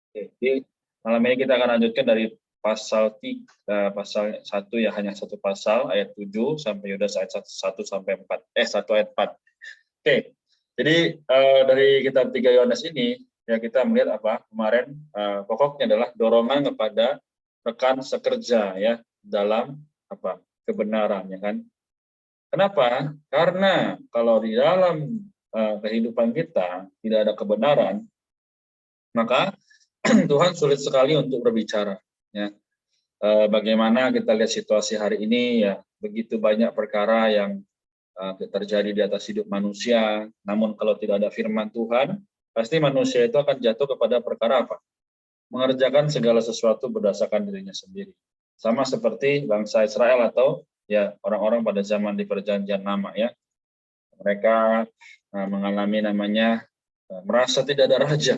Oke, jadi malam ini kita akan lanjutkan dari pasal 1 ya, hanya satu pasal ayat 7 sampai Yudas ayat 1 sampai 4. 1 ayat 4. Oke. Jadi dari kitab 3 Yohanes ini ya kita melihat apa? Kemarin pokoknya adalah dorongan kepada rekan sekerja ya dalam apa? Kebenaran ya kan. Kenapa? Karena kalau di dalam kehidupan kita tidak ada kebenaran, maka Tuhan sulit sekali untuk berbicara. Ya. Bagaimana kita lihat situasi hari ini, ya begitu banyak perkara yang terjadi di atas hidup manusia. Namun kalau tidak ada firman Tuhan, pasti manusia itu akan jatuh kepada perkara apa? Mengerjakan segala sesuatu berdasarkan dirinya sendiri. Sama seperti bangsa Israel atau ya orang-orang pada zaman di Perjanjian Lama ya. Mereka mengalami namanya merasa tidak ada raja,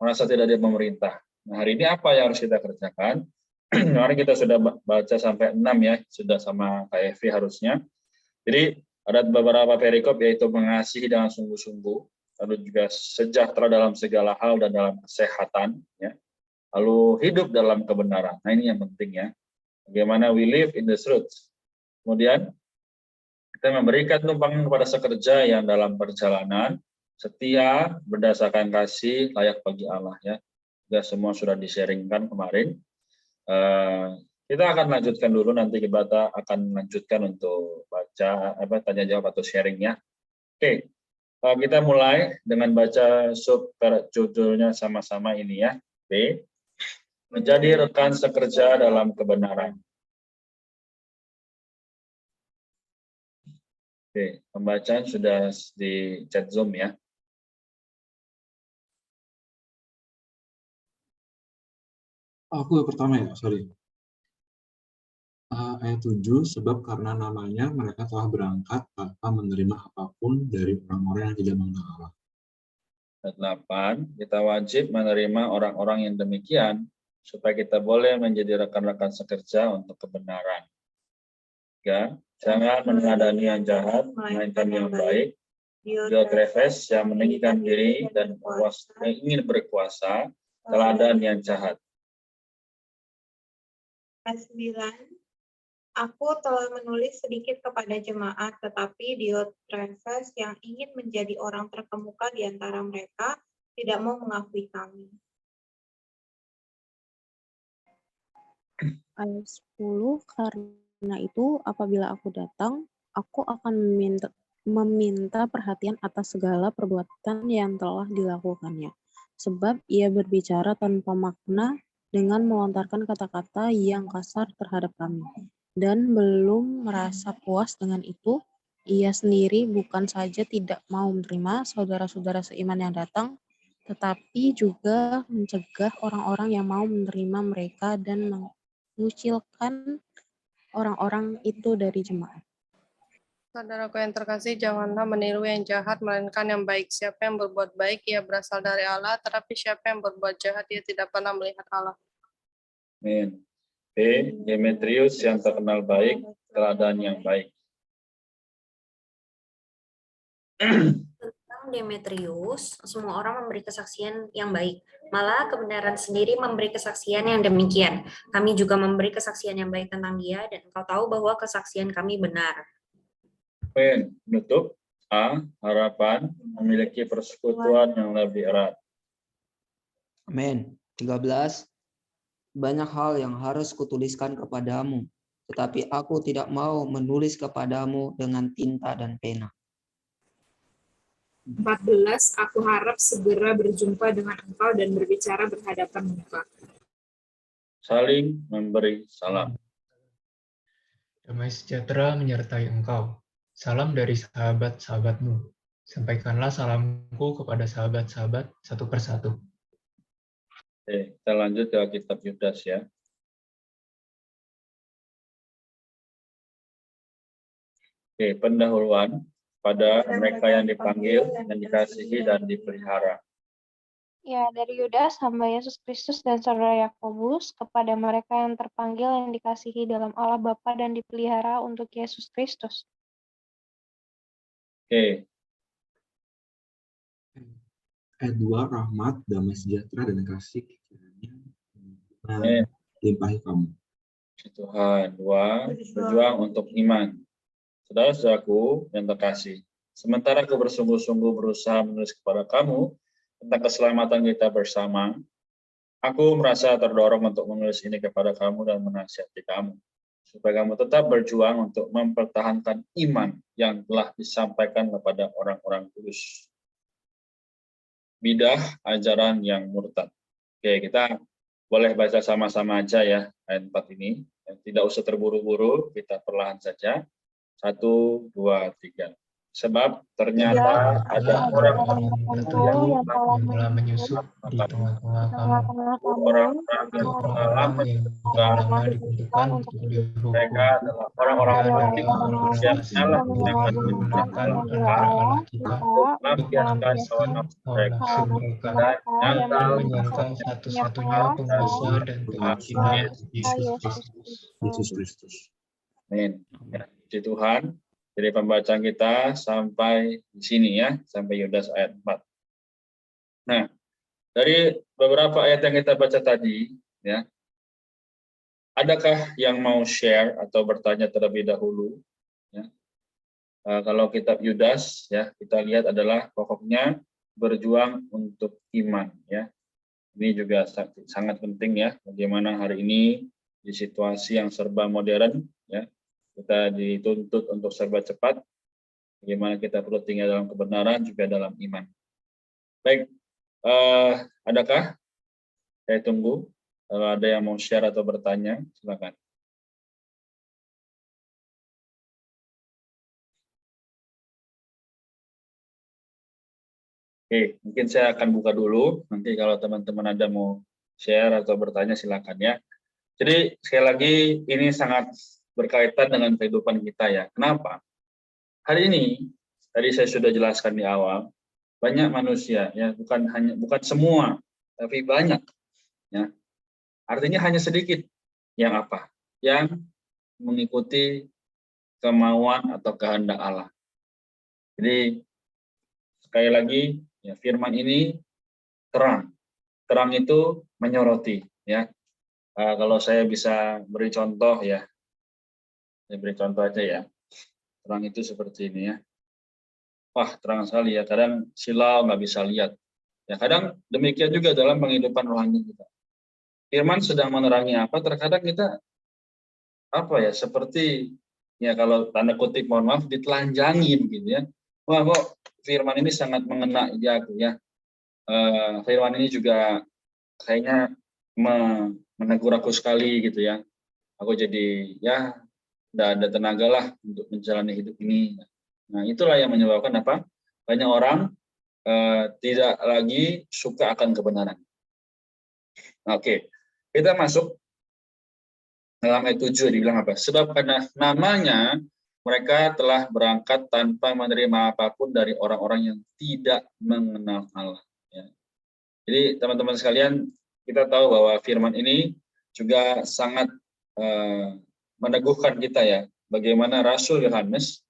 merasa tidak ada pemerintah. Nah, hari ini apa yang harus kita kerjakan? Kemarin kita sudah baca sampai 6 ya, sudah sama KFV harusnya. Jadi ada beberapa perikop yaitu mengasihi dengan sungguh-sungguh, lalu juga sejahtera dalam segala hal dan dalam kesehatan, ya. Lalu hidup dalam kebenaran. Nah ini yang penting ya. Bagaimana we live in the truth. Kemudian kita memberikan tumpangan kepada sekerja yang dalam perjalanan setia berdasarkan kasih layak bagi Allah ya. Sudah semua sudah di-sharingkan kemarin. Kita akan lanjutkan dulu, nanti kita akan lanjutkan untuk baca tanya jawab atau sharing ya. Oke, kita mulai dengan baca judulnya sama-sama ini ya. B. Menjadi rekan sekerja dalam kebenaran. Oke, pembacaan sudah di chat Zoom ya. Aku yang pertama ya, sorry. Ayat 7, sebab karena namanya mereka telah berangkat tanpa menerima apapun dari orang-orang yang tidak mengenal Allah. Ayat 8, kita wajib menerima orang-orang yang demikian, supaya kita boleh menjadi rekan-rekan sekerja untuk kebenaran. 3, jangan meneladani yang jahat, melainkan yang baik. Diotrephes yang meninggikan diri dan ingin berkuasa, teladan yang jahat. Ayat 9, aku telah menulis sedikit kepada jemaat, tetapi Diotrephes yang ingin menjadi orang terkemuka di antara mereka tidak mau mengakui kami. Ayat 10, karena itu apabila aku datang, aku akan meminta perhatian atas segala perbuatan yang telah dilakukannya. Sebab ia berbicara tanpa makna dengan melontarkan kata-kata yang kasar terhadap kami. Dan belum merasa puas dengan itu, ia sendiri bukan saja tidak mau menerima saudara-saudara seiman yang datang, tetapi juga mencegah orang-orang yang mau menerima mereka dan mengucilkan orang-orang itu dari jemaat. Saudaraku yang terkasih, janganlah meniru yang jahat, melainkan yang baik. Siapa yang berbuat baik, ia berasal dari Allah, tetapi siapa yang berbuat jahat, ia tidak pernah melihat Allah. Amin. B. Demetrius yang terkenal baik, teladan yang baik. Tentang Demetrius, semua orang memberi kesaksian yang baik. Malah kebenaran sendiri memberi kesaksian yang demikian. Kami juga memberi kesaksian yang baik tentang dia, dan engkau tahu bahwa kesaksian kami benar. Poin penutup. A. Harapan memiliki persekutuan yang lebih erat. Amin. 13. Banyak hal yang harus kutuliskan kepadamu, tetapi aku tidak mau menulis kepadamu dengan tinta dan pena. 14. Aku harap segera berjumpa dengan engkau dan berbicara berhadapan muka. Saling memberi salam. Damai sejahtera menyertai engkau. Salam dari sahabat-sahabatmu. Sampaikanlah salamku kepada sahabat-sahabat satu persatu. Oke, kita lanjut ke kitab Yudas ya. Oke, pendahuluan pada mereka yang dipanggil, yang dikasihi dan dipelihara. Ya, dari Yudas, hamba Yesus Kristus dan saudara Yakobus, kepada mereka yang terpanggil, yang dikasihi dalam Allah Bapa dan dipelihara untuk Yesus Kristus. Oke. Ayat 2, rahmat, damai sejahtera, dan kasih melimpahi kamu. Puji Tuhan. 2. Berjuang untuk iman. Saudara-saudaraku yang terkasih, sementara aku bersungguh-sungguh berusaha menulis kepada kamu tentang keselamatan kita bersama, aku merasa terdorong untuk menulis ini kepada kamu dan menasihati kamu, supaya kamu tetap berjuang untuk mempertahankan iman yang telah disampaikan kepada orang-orang kudus. Bidah ajaran yang murtad. Oke, kita boleh baca sama-sama aja ya ayat 4 ini. Tidak usah terburu-buru, kita perlahan saja. 1, 2, 3. Sebab ternyata ada orang tertentu yang telah menyusup di tengah-tengah kamu. orang-orang Itu yang orang-orang yang telah lama ditentukan untuk dihukum. mereka adalah orang-orang Mereka adalah yang orang-orang yang fasik Allah yang berikan menggunakan kepada antara Allah kita melampiaskan hawa nafsu hawa mereka nafsu mereka dan dan nyata menyangka satu-satunya penguasa dan kehakiman Yesus Kristus. Amin. Ya, puji Tuhan. Jadi pembacaan kita sampai di sini ya, sampai Yudas ayat 4. Nah, dari beberapa ayat yang kita baca tadi, ya, adakah yang mau share atau bertanya terlebih dahulu? Ya. Kalau kitab Yudas, ya, kita lihat adalah pokoknya berjuang untuk iman. Ya, ini juga sangat penting ya, bagaimana hari ini di situasi yang serba modern, ya, kita dituntut untuk serba cepat, bagaimana kita perlu tinggal dalam kebenaran juga dalam iman. Baik, adakah? Saya tunggu. Kalau ada yang mau share atau bertanya, silakan. Oke, mungkin saya akan buka dulu. Nanti kalau teman-teman ada mau share atau bertanya, silakan ya. Jadi sekali lagi ini sangat berkaitan dengan kehidupan kita ya. Kenapa? Hari ini tadi saya sudah jelaskan di awal, banyak manusia ya, bukan semua, tapi banyak ya. Artinya hanya sedikit yang apa? Yang mengikuti kemauan atau kehendak Allah. Jadi sekali lagi ya, firman ini terang. Terang itu menyoroti ya. Kalau saya bisa beri contoh ya. Saya beri contoh aja ya. Terang itu seperti ini ya. Wah, terang sekali ya. Kadang silau nggak bisa lihat. Ya, kadang demikian juga dalam kehidupan rohani kita. Firman sedang menerangi apa, terkadang kita apa ya, seperti ya kalau tanda kutip mohon maaf ditelanjangi begitu ya. Wah, kok firman ini sangat mengena di aku ya. Firman ini juga kayaknya menegur aku sekali gitu ya. Aku jadi ya tidak ada tenaga lah untuk menjalani hidup ini. Nah, itulah yang menyebabkan apa? Banyak orang tidak lagi suka akan kebenaran. Nah, oke, kita masuk dalam ayat 7 dibilang apa? Sebab karena namanya mereka telah berangkat tanpa menerima apapun dari orang-orang yang tidak mengenal Allah. Ya. Jadi teman-teman sekalian, kita tahu bahwa firman ini juga sangat meneguhkan kita ya, bagaimana Rasul Yohanes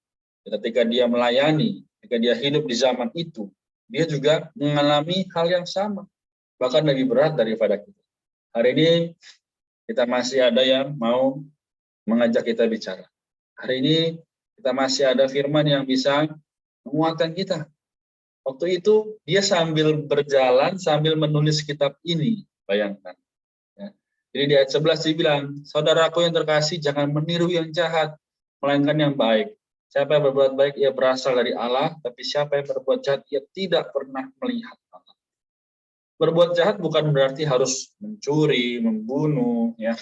ketika dia melayani, ketika dia hidup di zaman itu, dia juga mengalami hal yang sama, bahkan lebih berat daripada kita. Hari ini kita masih ada yang mau mengajak kita bicara. Hari ini kita masih ada firman yang bisa menguatkan kita. Waktu itu dia sambil berjalan, sambil menulis kitab ini, bayangkan. Jadi di ayat 11 dibilang, saudaraku yang terkasih, jangan meniru yang jahat, melainkan yang baik. Siapa yang berbuat baik, ia berasal dari Allah, tapi siapa yang berbuat jahat, ia tidak pernah melihat Allah. Berbuat jahat bukan berarti harus mencuri, membunuh, ya.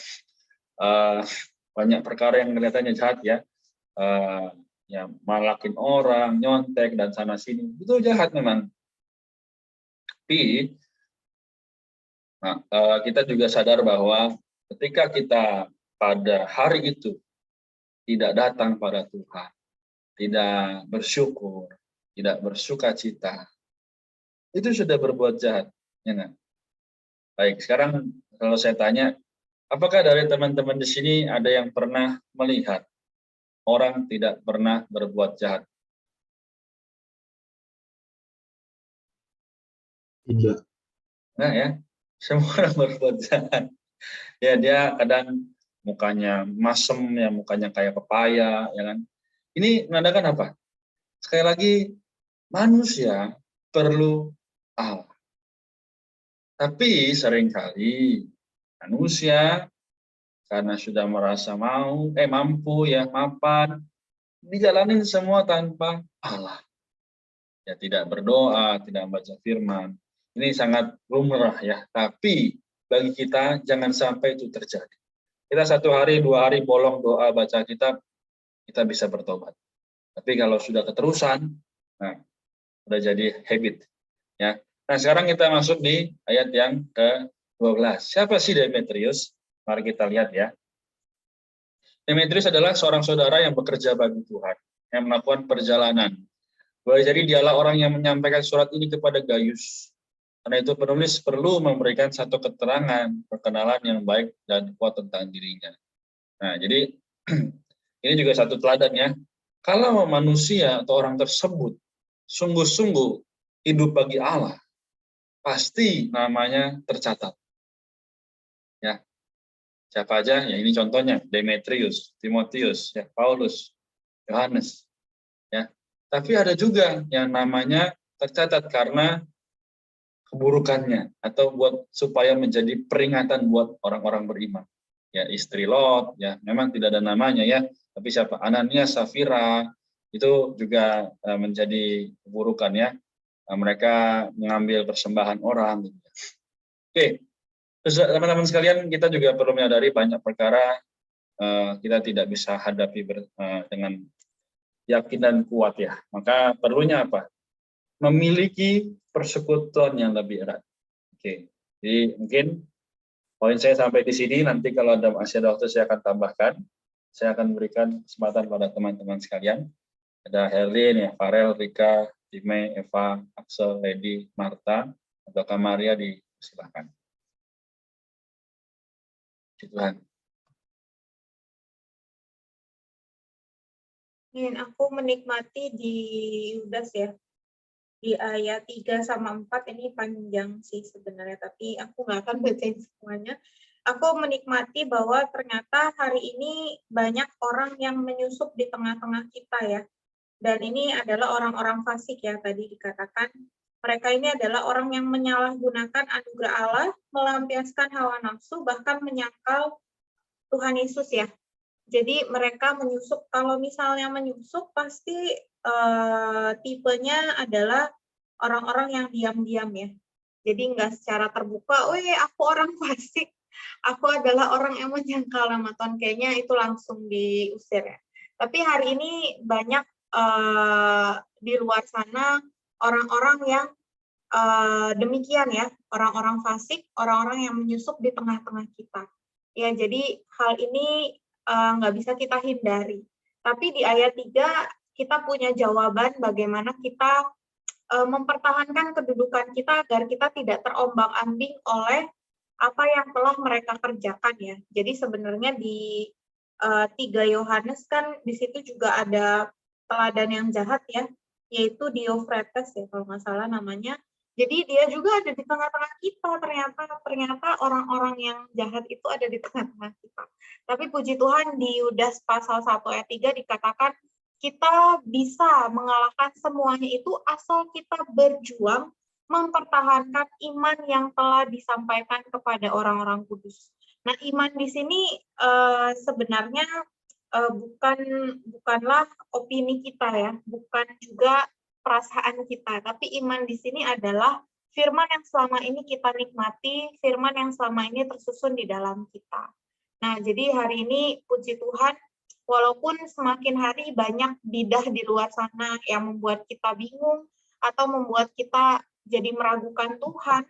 Banyak perkara yang kelihatannya jahat ya. Ya, malakin orang, nyontek, dan sana-sini. Itu jahat memang. Tapi, nah, kita juga sadar bahwa ketika kita pada hari itu tidak datang pada Tuhan, tidak bersyukur, tidak bersuka cita, itu sudah berbuat jahat. Ya, nah. Baik, sekarang kalau saya tanya, apakah dari teman-teman di sini ada yang pernah melihat orang tidak pernah berbuat jahat? Tidak. Nah ya, semua orang berbuat jahat. Ya, dia kadang mukanya masem, ya mukanya kayak pepaya, ya kan. Ini menandakan apa? Sekali lagi, manusia perlu Allah. Tapi seringkali manusia karena sudah merasa mampu, ya mapan, dijalanin semua tanpa Allah. Ya tidak berdoa, tidak membaca firman. Ini sangat lumrah ya. Tapi bagi kita jangan sampai itu terjadi. Kita 1 hari, 2 hari bolong doa baca kitab, kita bisa bertobat. Tapi kalau sudah keterusan, nah udah jadi habit. Ya. Nah sekarang kita masuk di ayat yang ke-12. Siapa sih Demetrius? Mari kita lihat ya. Demetrius adalah seorang saudara yang bekerja bagi Tuhan, yang melakukan perjalanan. Boleh jadi dialah orang yang menyampaikan surat ini kepada Gaius. Karena itu penulis perlu memberikan satu keterangan, perkenalan yang baik dan kuat tentang dirinya. Nah, jadi ini juga satu teladan ya. Kalau manusia atau orang tersebut sungguh-sungguh hidup bagi Allah, pasti namanya tercatat. Ya. Siapa aja? Ya ini contohnya, Demetrius, Timotius, ya Paulus, Yohanes. Ya. Tapi ada juga yang namanya tercatat karena keburukannya atau supaya menjadi peringatan buat orang-orang beriman. Ya istri Lot, ya memang tidak ada namanya ya, tapi siapa? Ananias, Safira itu juga menjadi keburukan ya. Mereka mengambil persembahan orang. Oke, terus teman-teman sekalian, kita juga perlu menyadari banyak perkara kita tidak bisa hadapi dengan yakin dan kuat ya. Maka perlunya apa? Memiliki persekutuan yang lebih erat. Oke, jadi mungkin poin saya sampai di sini. Nanti kalau masih ada waktu saya akan tambahkan. Saya akan berikan kesempatan pada teman-teman sekalian. Ada Herlin, ya, Farel, Rika, Time, Eva, Axel, Lady, Marta, atau Kamaria, disilahkan. Tuhan. Aku menikmati di Yudas ya. Di ayat 3 sama 4 ini panjang sih sebenarnya, tapi aku nggak akan bacain semuanya. Aku menikmati bahwa ternyata hari ini banyak orang yang menyusup di tengah-tengah kita ya. Dan ini adalah orang-orang fasik ya, tadi dikatakan. Mereka ini adalah orang yang menyalahgunakan anugerah Allah, melampiaskan hawa nafsu, bahkan menyangkal Tuhan Yesus ya. Jadi mereka menyusup, kalau misalnya menyusup pasti tipenya adalah orang-orang yang diam-diam ya. Jadi nggak secara terbuka, aku orang fasik, aku adalah orang yang menyangkal nama Tuhan, kayaknya itu langsung diusir ya. Tapi hari ini banyak di luar sana orang-orang yang demikian ya, orang-orang fasik, orang-orang yang menyusup di tengah-tengah kita. Ya, jadi hal ini nggak bisa kita hindari. Tapi di ayat 3 kita punya jawaban bagaimana kita mempertahankan kedudukan kita agar kita tidak terombang-ambing oleh apa yang telah mereka kerjakan ya. Jadi sebenarnya di 3 Yohanes kan di situ juga ada teladan yang jahat ya, yaitu Diophragtes ya kalau nggak salah namanya. Jadi dia juga ada di tengah-tengah kita, ternyata orang-orang yang jahat itu ada di tengah-tengah kita. Tapi puji Tuhan di Yudas pasal 1 ayat 3 dikatakan kita bisa mengalahkan semuanya itu asal kita berjuang mempertahankan iman yang telah disampaikan kepada orang-orang kudus. Nah, iman di sini sebenarnya bukanlah opini kita ya, bukan juga perasaan kita, tapi iman di sini adalah firman yang selama ini kita nikmati, firman yang selama ini tersusun di dalam kita. Nah, jadi hari ini puji Tuhan, walaupun semakin hari banyak bidah di luar sana yang membuat kita bingung atau membuat kita jadi meragukan Tuhan,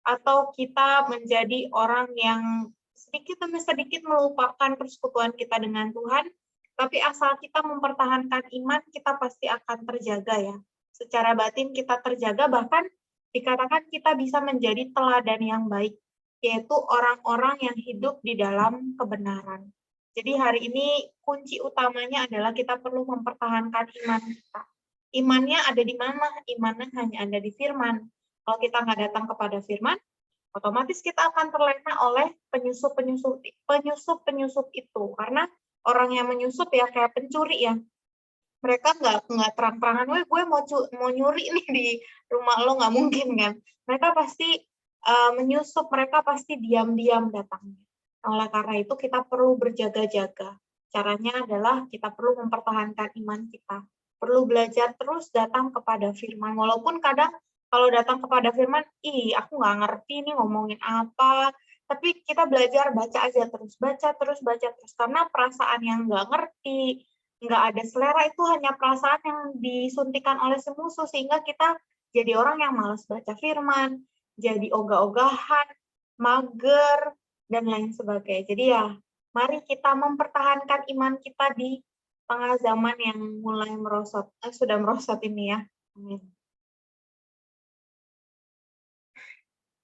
atau kita menjadi orang yang sedikit demi sedikit melupakan persekutuan kita dengan Tuhan, tapi asal kita mempertahankan iman, kita pasti akan terjaga ya. Secara batin kita terjaga, bahkan dikatakan kita bisa menjadi teladan yang baik, yaitu orang-orang yang hidup di dalam kebenaran. Jadi hari ini kunci utamanya adalah kita perlu mempertahankan iman kita. Imannya ada di mana? Imannya hanya ada di firman. Kalau kita nggak datang kepada firman, otomatis kita akan terlena oleh penyusup itu. Karena orang yang menyusup ya kayak pencuri ya. Mereka nggak terang-terangan, "Weh, gue mau nyuri nih di rumah lo," nggak mungkin kan. Mereka pasti menyusup, mereka pasti diam-diam datangnya. Oleh karena itu kita perlu berjaga-jaga. Caranya adalah kita perlu mempertahankan iman kita. Perlu belajar terus datang kepada firman. Walaupun kadang kalau datang kepada firman, aku nggak ngerti nih ngomongin apa. Tapi kita belajar baca aja terus, baca terus. Karena perasaan yang nggak ngerti, nggak ada selera itu hanya perasaan yang disuntikan oleh si musuh, sehingga kita jadi orang yang malas baca firman, jadi ogah-ogahan, mager, dan lain sebagainya. Jadi ya, mari kita mempertahankan iman kita di tengah zaman yang mulai sudah merosot ini ya. Amin.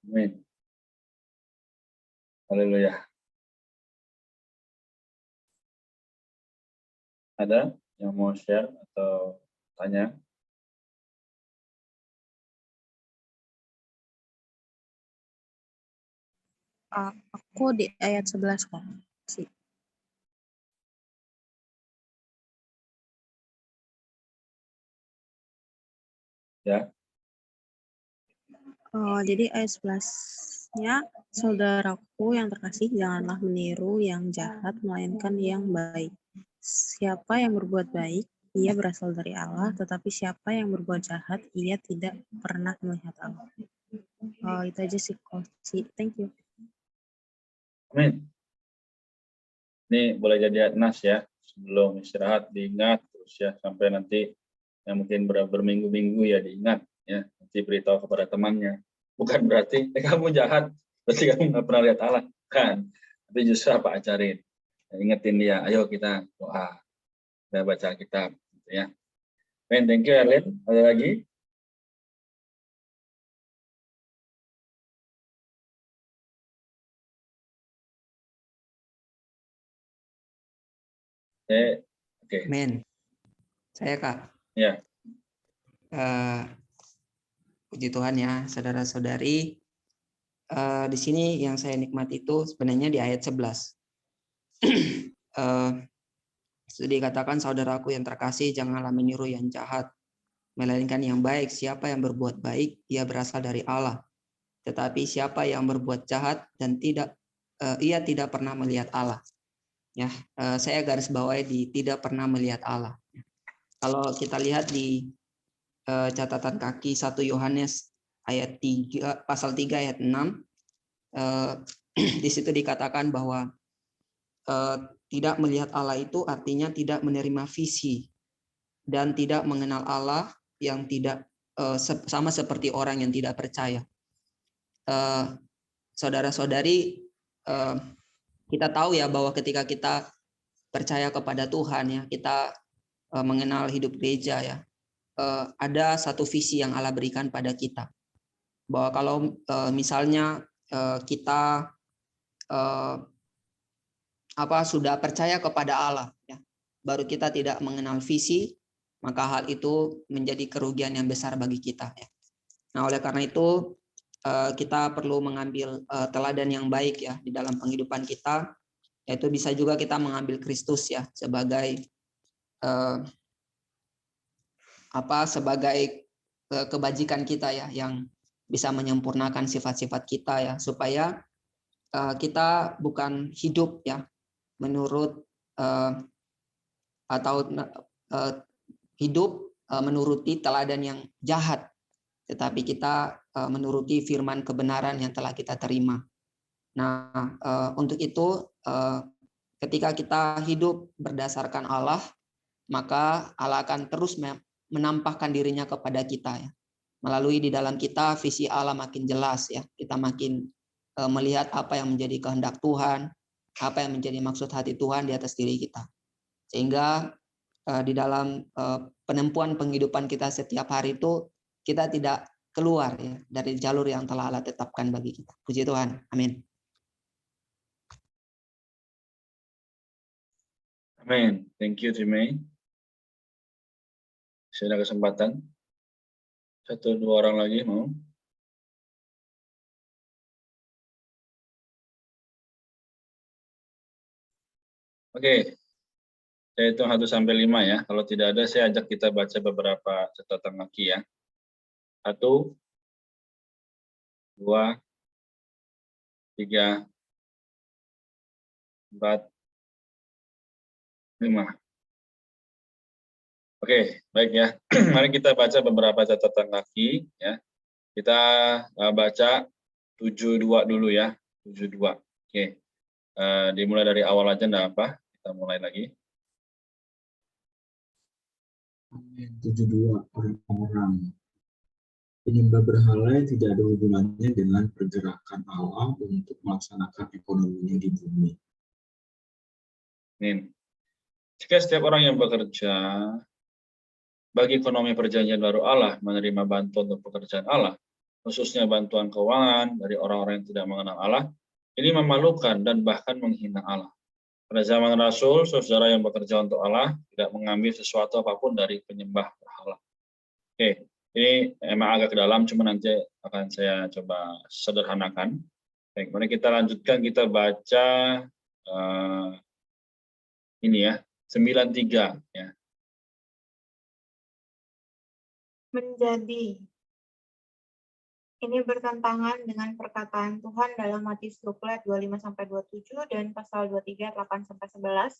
Amin. Haleluya. Ada yang mau share atau tanya? Aku di ayat 11 kok. Ya. Jadi ayat 11-nya, saudaraku yang terkasih, janganlah meniru yang jahat, melainkan yang baik. Siapa yang berbuat baik, ia berasal dari Allah, tetapi siapa yang berbuat jahat, ia tidak pernah melihat Allah. Itu aja sih, Koci. Thank you. Amin. Ini boleh jadi nas ya, sebelum istirahat diingat terus ya, sampai nanti yang mungkin berminggu-minggu ya diingat ya, nanti beritahu kepada temannya. Bukan berarti kamu jahat, berarti kamu nggak pernah lihat Allah, kan? Tapi justru apa, ajarin, ingetin dia, ayo kita doa, kita baca kitab, gitu ya. Amin, thank you Erlin. Ada lagi? Oke. Amin. Saya Kak. Ya. Puji Tuhan ya, saudara-saudari. Di sini yang saya nikmati itu sebenarnya di ayat 11. Sudah dikatakan, saudaraku yang terkasih, janganlah meniru yang jahat, melainkan yang baik. Siapa yang berbuat baik, ia berasal dari Allah. Tetapi siapa yang berbuat jahat dan ia tidak pernah melihat Allah. Ya, saya garis bawahi di tidak pernah melihat Allah. Kalau kita lihat di catatan kaki 1 Yohanes ayat 3, pasal 3 ayat 6, di situ dikatakan bahwa tidak melihat Allah itu artinya tidak menerima visi dan tidak mengenal Allah, yang tidak sama seperti orang yang tidak percaya. Saudara-saudari, kita tahu ya bahwa ketika kita percaya kepada Tuhan ya, kita mengenal hidup gereja ya, ada satu visi yang Allah berikan pada kita, bahwa kalau misalnya kita sudah percaya kepada Allah ya, baru kita tidak mengenal visi, maka hal itu menjadi kerugian yang besar bagi kita ya. Nah, oleh karena itu kita perlu mengambil teladan yang baik ya di dalam penghidupan kita, yaitu bisa juga kita mengambil Kristus ya sebagai sebagai kebajikan kita ya, yang bisa menyempurnakan sifat-sifat kita ya, supaya kita bukan hidup ya menurut hidup menuruti teladan yang jahat, tetapi kita menuruti firman kebenaran yang telah kita terima. Nah, untuk itu ketika kita hidup berdasarkan Allah, maka Allah akan terus menampakkan dirinya kepada kita ya. Melalui di dalam kita visi Allah makin jelas ya. Kita makin melihat apa yang menjadi kehendak Tuhan, apa yang menjadi maksud hati Tuhan di atas diri kita. Sehingga di dalam penempuan penghidupan kita setiap hari itu kita tidak keluar ya dari jalur yang telah Allah tetapkan bagi kita. Puji Tuhan. Amin. Amin. Thank you, Jimmy. Sudah kesempatan. 1-2 orang lagi mau. Oke, saya hitung 1 sampai 5 ya. Kalau tidak ada, saya ajak kita baca beberapa catatan kaki ya. 1, 2, 3, 4, 5. Oke, baik ya. Mari kita baca beberapa catatan kaki ya. Kita baca 72 dulu ya. 72. Oke. Dimulai dari awal aja enggak apa. Kita mulai lagi. 72 orang-orang. Penyembah berhala yang tidak ada hubungannya dengan pergerakan Allah untuk melaksanakan ekonominya di bumi. Amin. Jika setiap orang yang bekerja bagi ekonomi perjanjian baru Allah menerima bantuan untuk pekerjaan Allah, khususnya bantuan keuangan dari orang-orang yang tidak mengenal Allah, ini memalukan dan bahkan menghina Allah. Pada zaman Rasul, saudara yang bekerja untuk Allah tidak mengambil sesuatu apapun dari penyembah berhala. Oke, ini emang agak ke dalam, cuma nanti akan saya coba sederhanakan. Baik, mari kita lanjutkan, kita baca ini ya, 93 ya. Menjadi. Ini bertentangan dengan perkataan Tuhan dalam Matius 25-27 dan pasal 23 8-11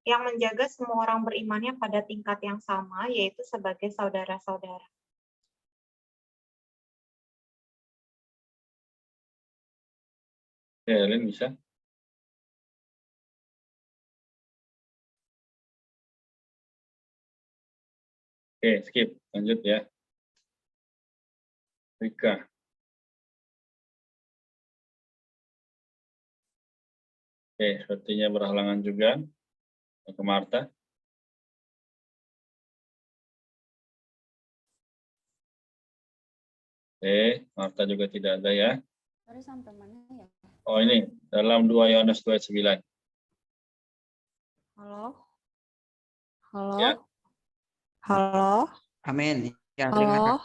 yang menjaga semua orang berimannya pada tingkat yang sama, yaitu sebagai saudara-saudara. Ya, Helen bisa. Oke, skip, lanjut ya. Rika. Oke, sepertinya berhalangan juga. Ke Marta. Oke, Marta juga tidak ada ya. Sampai mana ya? Oh ini, dalam 2 Yohanes 2:9. Halo? Halo? Ya. Halo? Amin. Ya, Halo? kedengaran.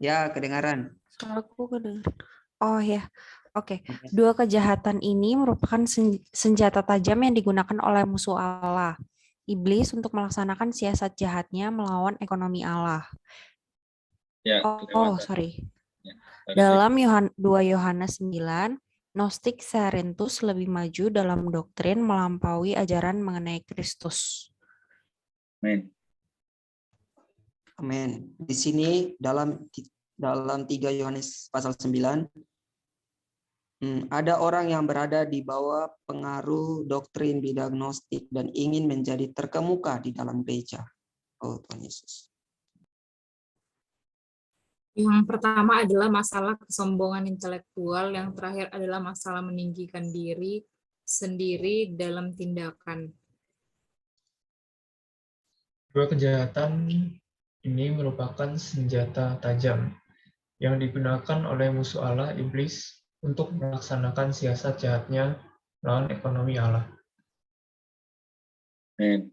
Ya, kedengaran. Suaraku kedengaran. Oh ya, oke. Dua kejahatan ini merupakan senjata tajam yang digunakan oleh musuh Allah, iblis, untuk melaksanakan siasat jahatnya melawan ekonomi Allah. Ya, sorry. Ya, dalam 2 Yohanes 9, Gnostik Serentus lebih maju dalam doktrin melampaui ajaran mengenai Kristus. Amin. Amin. Di sini dalam 3 Yohanes pasal 9 ada orang yang berada di bawah pengaruh doktrin bidang Gnostik dan ingin menjadi terkemuka di dalam gereja. Oh Tuhan Yesus. Yang pertama adalah masalah kesombongan intelektual, yang terakhir adalah masalah meninggikan diri sendiri dalam tindakan. Dua kejahatan ini merupakan senjata tajam yang digunakan oleh musuh Allah, iblis, untuk melaksanakan siasat jahatnya melawan ekonomi Allah. Amin.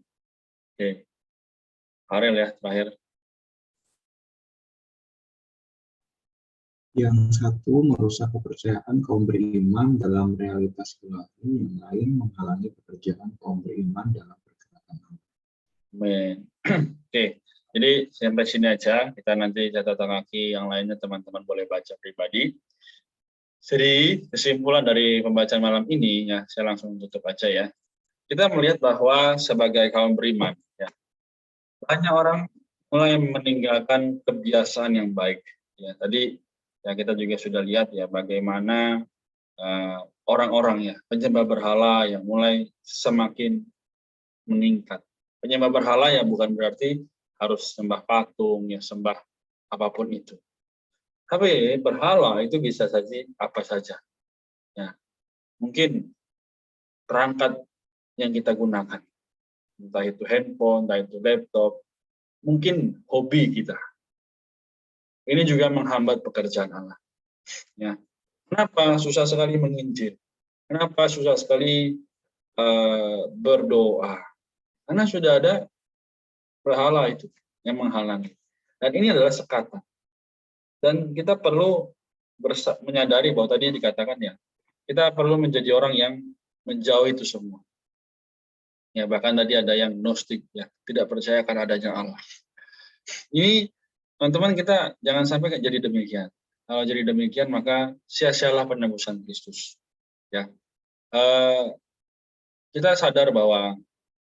Oke. Farel ya, terakhir. Yang satu merusak kepercayaan kaum beriman dalam realitas ilahi, yang lain menghalangi pekerjaan kaum beriman dalam pergerakan Allah. Amin. Oke, jadi sampai sini aja. Kita nanti catatan kaki yang lainnya teman-teman boleh baca pribadi. Jadi kesimpulan dari pembacaan malam ini ya, saya langsung tutup aja ya. Kita melihat bahwa sebagai kaum beriman ya, banyak orang mulai meninggalkan kebiasaan yang baik. Ya, tadi ya kita juga sudah lihat ya bagaimana orang-orang ya penyembah berhala yang mulai semakin meningkat. Penyembah berhala ya bukan berarti harus sembah patung ya, sembah apapun itu. Tapi berhala itu bisa saja apa saja. Ya, mungkin perangkat yang kita gunakan, entah itu handphone, entah itu laptop, mungkin hobi kita. Ini juga menghambat pekerjaan Allah. Ya. Kenapa susah sekali menginjil? Kenapa susah sekali berdoa? Karena sudah ada berhala itu yang menghalangi. Dan ini adalah sekatan. Dan kita perlu menyadari bahwa tadi dikatakan ya, kita perlu menjadi orang yang menjauhi itu semua. Ya, bahkan tadi ada yang gnostik, ya, tidak percaya akan adanya Allah. Ini teman-teman, kita jangan sampai jadi demikian. Kalau jadi demikian maka sia-sialah penebusan Kristus. Ya, kita sadar bahwa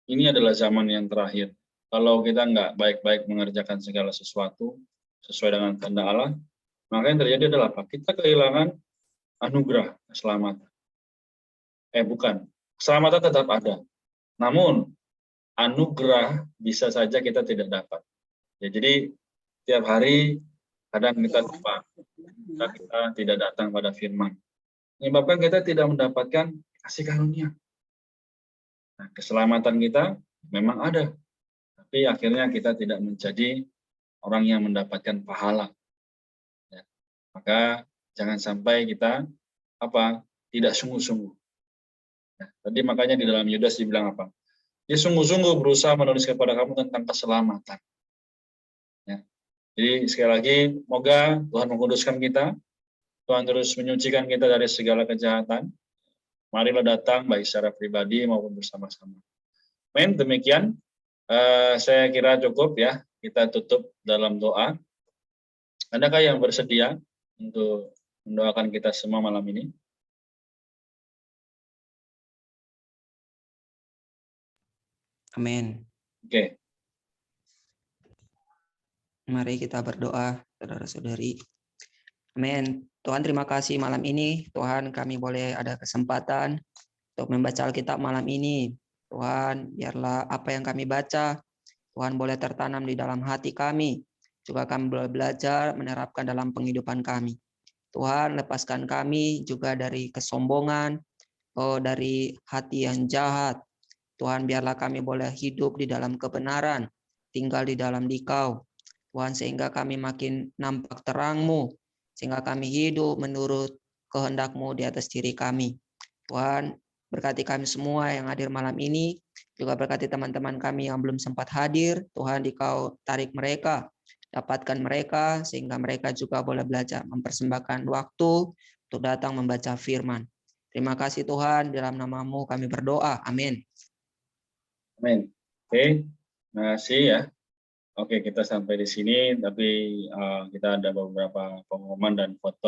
ini adalah zaman yang terakhir. Kalau kita nggak baik-baik mengerjakan segala sesuatu sesuai dengan kehendak Allah, maka yang terjadi adalah apa? Kita kehilangan anugerah keselamatan. Bukan, keselamatan tetap ada. Namun anugerah bisa saja kita tidak dapat. Ya, jadi tiap hari kadang kita lupa, kita tidak datang pada firman, menyebabkan kita tidak mendapatkan kasih karunia. Nah, keselamatan kita memang ada, tapi akhirnya kita tidak menjadi orang yang mendapatkan pahala. Ya, maka jangan sampai kita tidak sungguh-sungguh. Ya, tadi makanya di dalam Yudas dibilang apa? Dia sungguh-sungguh berusaha menulis kepada kamu tentang keselamatan. Ya. Jadi sekali lagi, semoga Tuhan menguduskan kita, Tuhan terus menyucikan kita dari segala kejahatan. Marilah datang baik secara pribadi maupun bersama-sama. Amin. Demikian, saya kira cukup ya. Kita tutup dalam doa. Adakah yang bersedia untuk mendoakan kita semua malam ini? Amin. Oke. Mari kita berdoa, saudara-saudari. Amin. Tuhan, terima kasih malam ini. Tuhan, kami boleh ada kesempatan untuk membaca Alkitab malam ini. Tuhan, biarlah apa yang kami baca, Tuhan boleh tertanam di dalam hati kami. Juga kami boleh belajar menerapkan dalam penghidupan kami. Tuhan, lepaskan kami juga dari kesombongan, dari hati yang jahat. Tuhan, biarlah kami boleh hidup di dalam kebenaran, tinggal di dalam Dikau. Tuhan, sehingga kami makin nampak terang-Mu, sehingga kami hidup menurut kehendak-Mu di atas diri kami. Tuhan, berkati kami semua yang hadir malam ini, juga berkati teman-teman kami yang belum sempat hadir. Tuhan, Dikau tarik mereka, dapatkan mereka, sehingga mereka juga boleh belajar mempersembahkan waktu untuk datang membaca firman. Terima kasih Tuhan, dalam nama-Mu kami berdoa. Amin. Amin. Oke, terima kasih ya. Oke, kita sampai di sini, tapi kita ada beberapa pengumuman dan foto